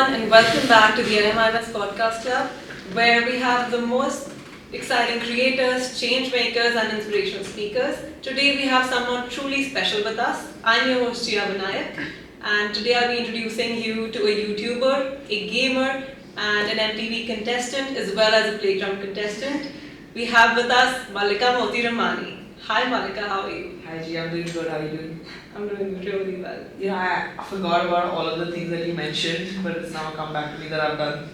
everyone, and welcome back to the NMIMS Podcast Club, where we have the most exciting creators, change makers, and inspirational speakers. Today, we have someone truly special with us. I'm your host, Chia Vinayak, and today I'll be introducing you to a YouTuber, a gamer, and an MTV contestant, as well as a playground contestant. We have with us Malika Moti Ramani. Hi, Malika, how are you? Hi G, I'm doing good. How are you doing? I'm doing really well. I forgot about all of the things that you mentioned, but it's now come back to me that I've done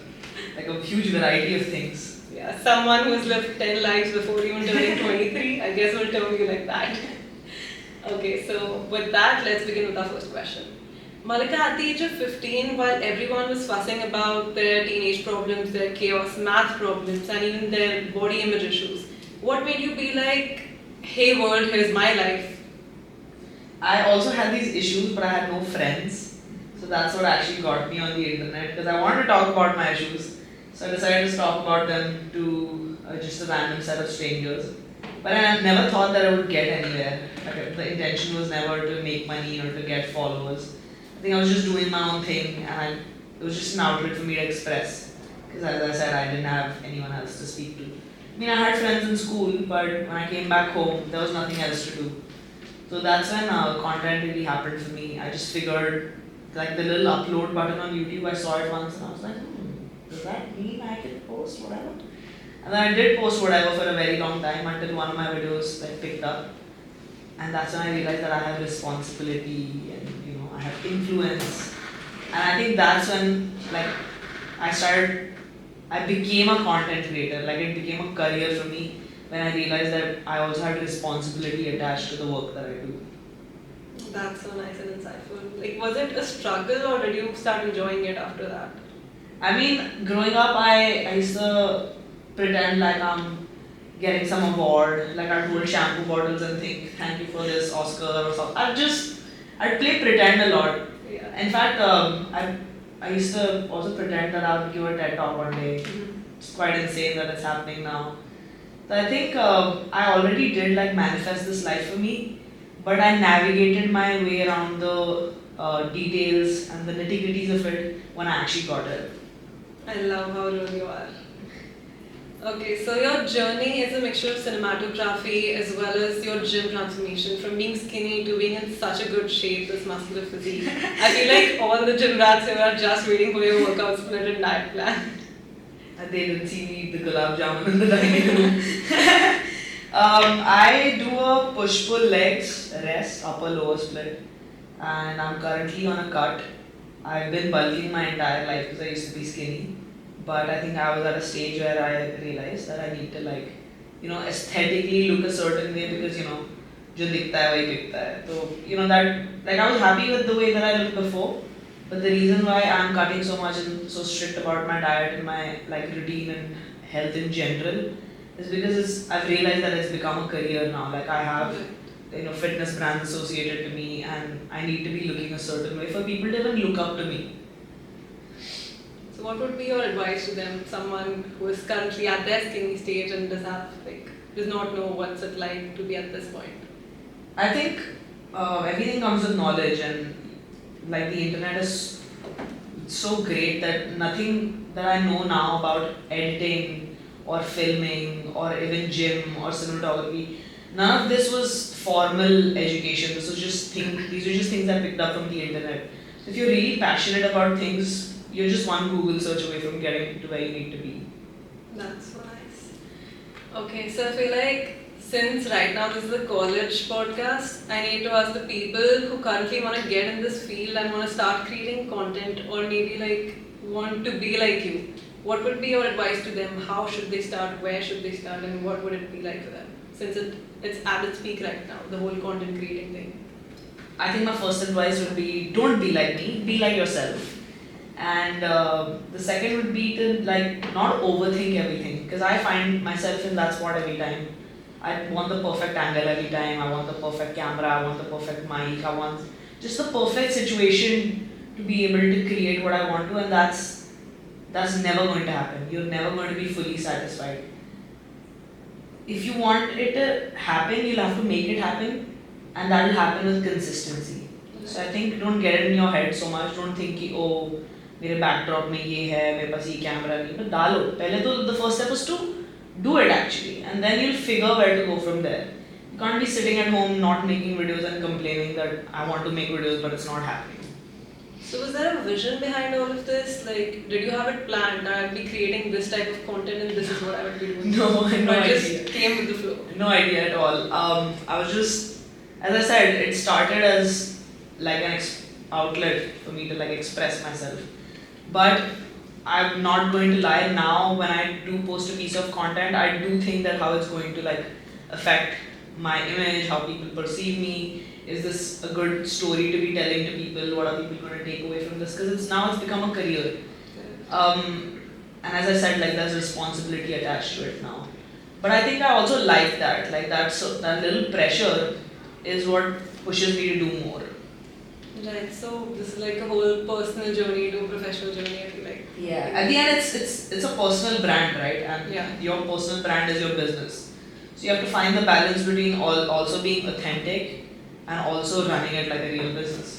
like a huge variety of things. Yeah, someone who's lived 10 lives before even turning 23, I guess will term you like that. Okay, so with that, let's begin with our first question. Malika, at the age of 15, while everyone was fussing about their teenage problems, their chaos, math problems, and even their body image issues, what made you be like, hey world, here's my life? I also had these issues, but I had no friends. So that's what actually got me on the internet because I wanted to talk about my issues. So I decided to talk about them to just a random set of strangers. But I never thought that I would get anywhere. Like, the intention was never to make money or to get followers. I think I was just doing my own thing and it was just an outlet for me to express. Because as I said, I didn't have anyone else to speak to. I mean, I had friends in school, but when I came back home, there was nothing else to do. So that's when content really happened for me. I just figured, like the little upload button on YouTube, I saw it once and I was like, does that mean I can post whatever? And then I did post whatever for a very long time until one of my videos like picked up. And that's when I realized that I have responsibility and I have influence. And I think that's when like I became a content creator. Like it became a career for me when I realized that I also had responsibility attached to the work that I do. That's so nice and insightful. Like, was it a struggle or did you start enjoying it after that? I mean, growing up, I used to pretend like I'm getting some award, like I'd hold shampoo bottles and think, thank you for this Oscar or something. I'd play pretend a lot. Yeah. In fact, I used to also pretend that I would give a TED talk one day. It's quite insane that it's happening now. So I think I already did like manifest this life for me, but I navigated my way around the details and the nitty-gritties of it when I actually got it. I love how real you are. Okay, so your journey is a mixture of cinematography as well as your gym transformation from being skinny to being in such a good shape, this muscular physique. I feel like all the gym rats here are just waiting for your workout split and diet plan. And they didn't see me eat the gulab jamun in the dining room. I do a push-pull legs rest, upper lower split, and I'm currently on a cut. I've been bulking my entire life because I used to be skinny, but I think I was at a stage where I realized that I need to aesthetically look a certain way because जो दिखता है वही दिखता है. So that like I was happy with the way that I looked before. But the reason why I'm cutting so much and so strict about my diet and my like routine and health in general is because I've realized that it's become a career now. Like I have fitness brands associated to me and I need to be looking a certain way for people to even look up to me. So what would be your advice to them, someone who is currently at their skinny stage and does not know what's it like to be at this point? I think everything comes with knowledge and like the internet is so great that nothing that I know now about editing or filming or even gym or cinematography, none of this was formal education. These were just things I picked up from the internet. If you're really passionate about things, you're just one Google search away from getting to where you need to be. That's so nice. Okay, so I feel like since right now this is a college podcast, I need to ask the people who currently want to get in this field and want to start creating content or maybe like want to be like you. What would be your advice to them? How should they start? Where should they start? And what would it be like for them? Since it's at its peak right now, the whole content creating thing. I think my first advice would be don't be like me, be like yourself. And the second would be to like not overthink everything because I find myself in that spot every time. I want the perfect angle every time, I want the perfect camera, I want the perfect mic, I want just the perfect situation to be able to create what I want to, and that's never going to happen. You're never going to be fully satisfied. If you want it to happen, you'll have to make it happen, and that will happen with consistency. So I think don't get it in your head so much, don't think, oh, मेरे backdrop में ये है, मेरे पास ये camera नहीं, तो डालो पहले तो the first step is to do it actually, and then you'll figure where to go from there. You can't be sitting at home not making videos and complaining that I want to make videos but it's not happening. So was there a vision behind all of this? Like, did you have it planned that I'd be creating this type of content and this is what I would be doing? No Or it idea. just came with the flow? No idea at all. I was just, as I said, it started as like an outlet for me to like express myself. But I'm not going to lie. Now, when I do post a piece of content, I do think that how it's going to like affect my image, how people perceive me. Is this a good story to be telling to people? What are people going to take away from this? Because it's become a career. And as I said, like there's responsibility attached to it now. But I think I also like that. Like that little pressure is what pushes me to do more. Right, so this is like a whole personal journey to professional journey, I feel like. Yeah. At the end, it's a personal brand, right? And Yeah. your personal brand is your business. So you have to find the balance between also being authentic and also running it like a real business.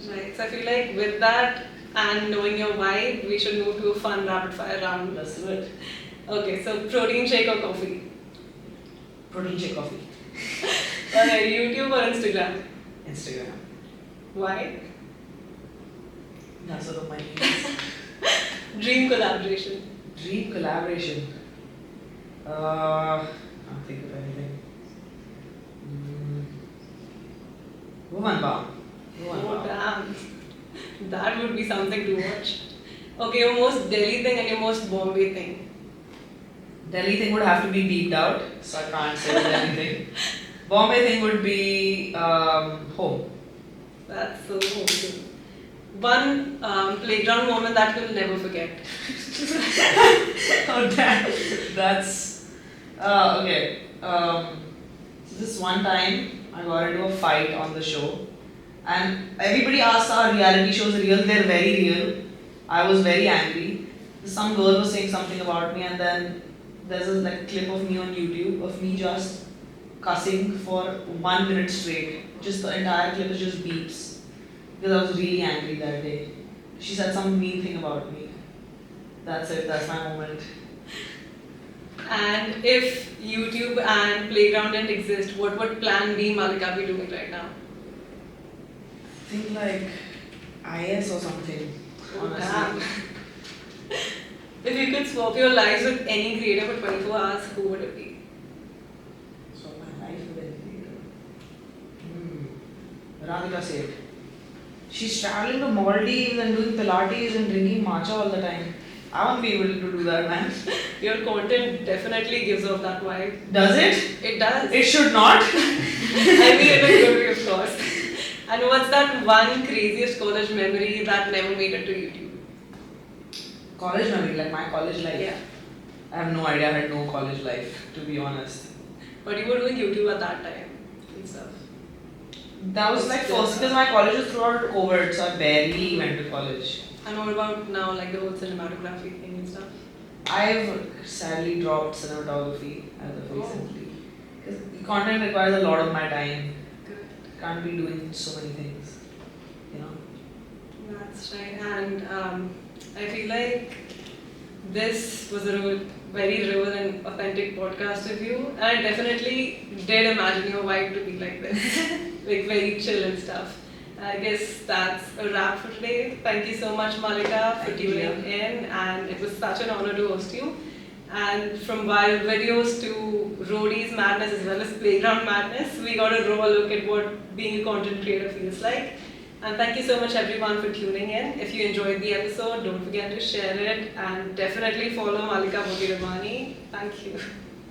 Right, so I feel like with that and knowing your vibe, we should move to a fun rapid fire round. Let's do it. Okay, so protein shake or coffee? Protein shake coffee. Okay, YouTube or Instagram? Instagram. Why? That's what my name is. Dream collaboration? Dream collaboration. Can't think of anything. Woman Baum. Oh damn, that would be something to watch. Okay, your most Delhi thing and your most Bombay thing. Delhi thing would have to be beeped out, so I can't say anything. Bombay thing would be home. That's so wholesome. One playground moment that you'll never forget. Oh damn, that's okay. So this one time I got into a fight on the show, and everybody asks, are reality shows real? They're very real. I was very angry. Some girl was saying something about me, and then there's a like clip of me on YouTube of me just cussing for 1 minute straight. Just the entire clip is just beeps because I was really angry that day. She said some mean thing about me. That's it. That's my moment. And if YouTube and playground didn't exist, what would Plan B Malika be doing right now? Think like IS or something. Oh, Honestly. damn. If you could swap your lives with any creator for 24 hours, who would it be? So my life would be Radhika Seth. She's traveling to Maldives and doing Pilates and drinking matcha all the time. I won't be able to do that, man. Your content definitely gives off that vibe. Does it? It does. It should not. I mean, in a good way, of course. And what's that one craziest college memory that never made it to YouTube? College memory, like my college life. Yeah. I have no idea. I had no college life, to be honest. But you were doing YouTube at that time and stuff. That was like first because my college was throughout COVID, so I barely went to college. And what about now, like the whole cinematography thing and stuff? I've sadly dropped cinematography as of Oh. recently. Because content requires a lot of my time. Good. Can't be doing so many things, you know. That's right. And I feel like this was a very real and authentic podcast of you. And I definitely did imagine your vibe to be like this, like very chill and stuff. I guess that's a wrap for today. Thank you so much, Malika, for Thank you. tuning in, and it was such an honor to host you. And from viral videos to roadies madness as well as playground madness, we got a raw look at what being a content creator feels like. And thank you so much everyone for tuning in. If you enjoyed the episode, don't forget to share it and definitely follow Malika Bhoti Ramani. Thank you.